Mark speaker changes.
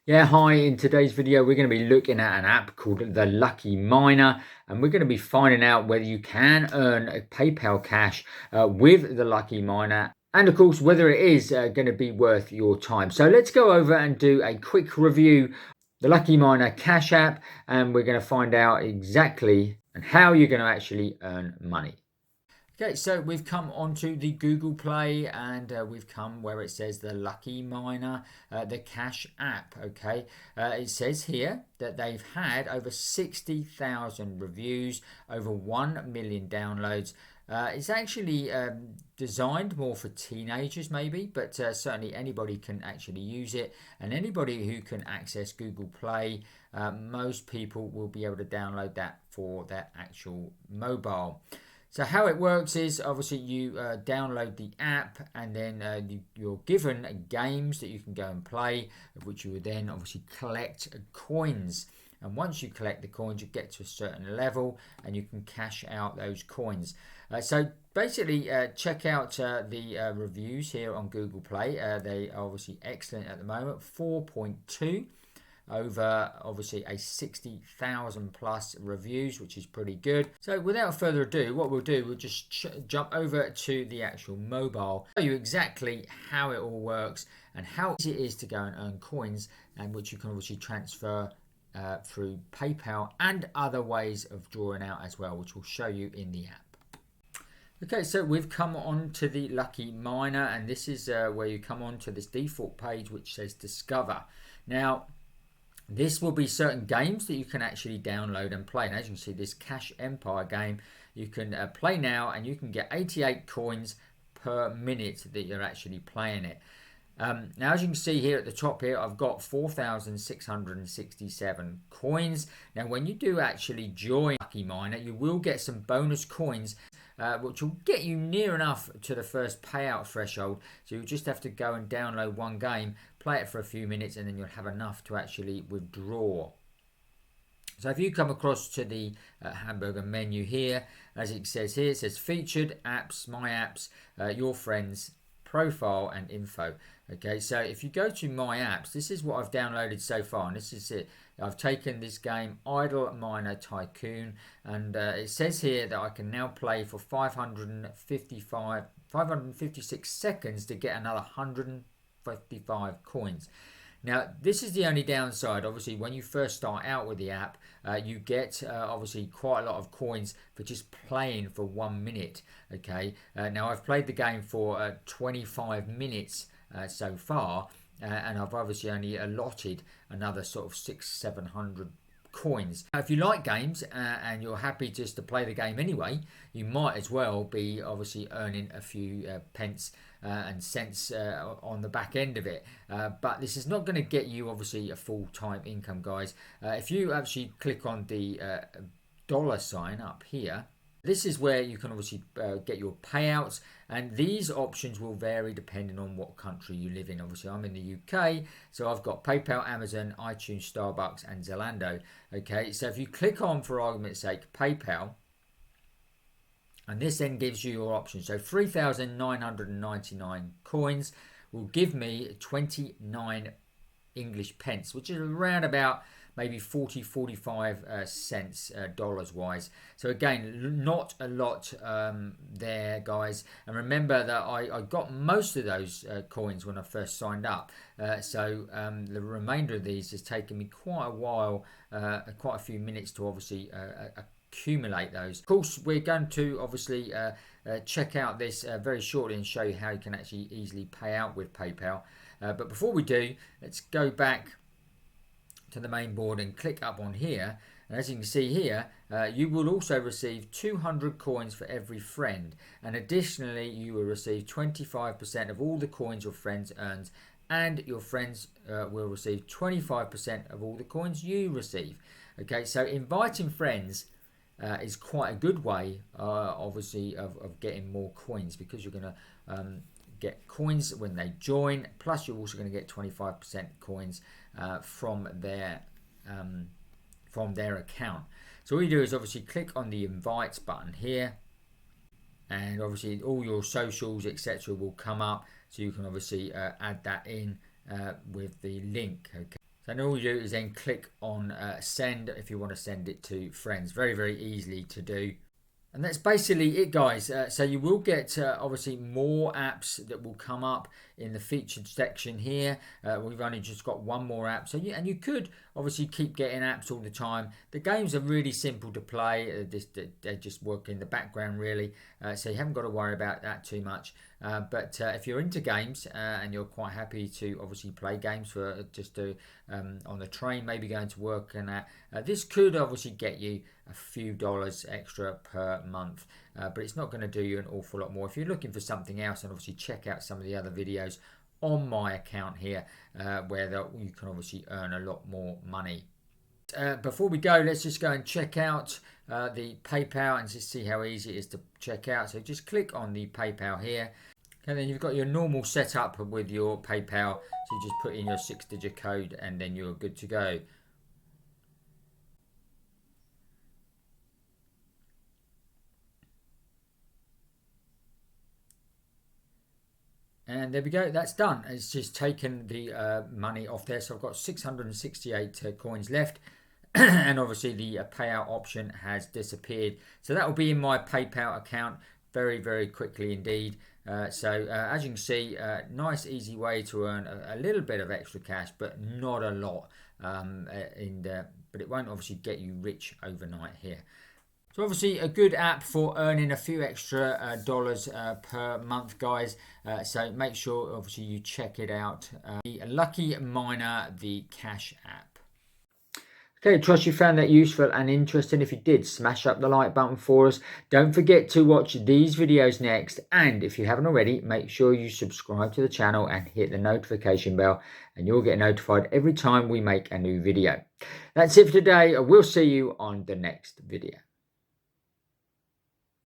Speaker 1: Yeah, hi. In today's video, we're going to be looking at an app called the Lucky Miner, and we're going to be finding out whether you can earn a PayPal cash with the Lucky Miner, and of course, whether it is going to be worth your time. So let's go over and do a quick review the Lucky Miner Cash app, and we're going to find out exactly and how you're going to actually earn money. Okay, so we've come onto the Google Play and we've come where it says the Lucky Miner, the Cash app. Okay, it says here that they've had over 60,000 reviews, over 1 million downloads. It's actually designed more for teenagers, maybe, but certainly anybody can actually use it, and anybody who can access Google Play, most people will be able to download that for their actual mobile. So how it works is obviously you download the app, and then you're given games that you can go and play, of which you would then obviously collect coins. And once you collect the coins, you get to a certain level and you can cash out those coins. So basically, check out the reviews here on Google Play. They are obviously excellent at the moment, 4.2 over obviously a 60,000 plus reviews, which is pretty good. So without further ado, what we'll do, we'll just jump over to the actual mobile, show you exactly how it all works and how easy it is to go and earn coins, and which you can obviously transfer through PayPal and other ways of drawing out as well, which we'll show you in the app. Okay, so we've come on to the Lucky Miner, and this is where you come on to this default page which says Discover. Now, this will be certain games that you can actually download and play. And as you can see, this Cash Empire game, you can play now, and you can get 88 coins per minute that you're actually playing it. Now, as you can see here at the top here, I've got 4,667 coins. Now, when you do actually join Lucky Miner, you will get some bonus coins, which will get you near enough to the first payout threshold. So you just have to go and download one game, play it for a few minutes, and then you'll have enough to actually withdraw. So if you come across to the hamburger menu here, as it says here, it says featured apps, my apps, your friends, profile and info. Okay, so if you go to my apps, this is what I've downloaded so far, and this is it. I've taken this game Idle Miner Tycoon, and it says here that I can now play for 556 seconds to get another 155 coins. Now, this is the only downside. Obviously, when you first start out with the app, you get obviously quite a lot of coins for just playing for 1 minute. Okay. Now, I've played the game for 25 minutes so far, and I've obviously only allotted another sort of 600-700 coins. Now, if you like games and you're happy just to play the game anyway, you might as well be obviously earning a few pence and cents on the back end of it, but this is not going to get you obviously a full-time income, guys. If you actually click on the dollar sign up here, this is where you can obviously get your payouts, and these options will vary depending on what country you live in. Obviously, I'm in the UK, so I've got PayPal, Amazon, iTunes, Starbucks, and Zalando. Okay, so if you click on, for argument's sake, PayPal, and this then gives you your options. So 3,999 coins will give me 29 English pence, which is around about maybe 40-45 cents dollars wise. So again, not a lot there, guys. And remember that I got most of those coins when I first signed up. So the remainder of these has taken me quite a while, quite a few minutes to obviously accumulate those. Of course, we're going to obviously check out this very shortly and show you how you can actually easily pay out with PayPal. But before we do, let's go back to the main board and click up on here. And as you can see here, you will also receive 200 coins for every friend, and additionally you will receive 25% of all the coins your friends earns, and your friends will receive 25% of all the coins you receive. Okay, so inviting friends is quite a good way obviously of getting more coins, because you're going to get coins when they join, plus you're also going to get 25% coins from their account. So all you do is obviously click on the invite button here, and obviously all your socials etc will come up, so you can obviously add that in with the link. Okay, So then all you do is then click on send if you want to send it to friends. Very, very easily to do. And that's basically it, guys. So you will get obviously more apps that will come up in the featured section here. We've only just got one more app, so you could obviously keep getting apps all the time. The games are really simple to play. They just work in the background really, so you haven't got to worry about that too much. But if you're into games and you're quite happy to obviously play games for just on the train, maybe going to work, and this could obviously get you a few dollars extra per month, but it's not going to do you an awful lot more. If you're looking for something else, and obviously check out some of the other videos on my account here where you can obviously earn a lot more money. Before we go, let's just go and check out the PayPal and just see how easy it is to check out. So just click on the PayPal here, and then you've got your normal setup with your PayPal. So you just put in your 6-digit code and then you're good to go. And there we go, that's done. It's just taken the money off there. So I've got 668 coins left. And obviously the payout option has disappeared. So that will be in my PayPal account very, very quickly indeed. So as you can see, nice easy way to earn a little bit of extra cash, but not a lot. But it won't obviously get you rich overnight here. So obviously a good app for earning a few extra dollars per month, guys. So make sure obviously you check it out. The Lucky Miner, the cash app. Okay, trust you found that useful and interesting. If you did, smash up the like button for us. Don't forget to watch these videos next. And if you haven't already, make sure you subscribe to the channel and hit the notification bell, and you'll get notified every time we make a new video. That's it for today. I will see you on the next video.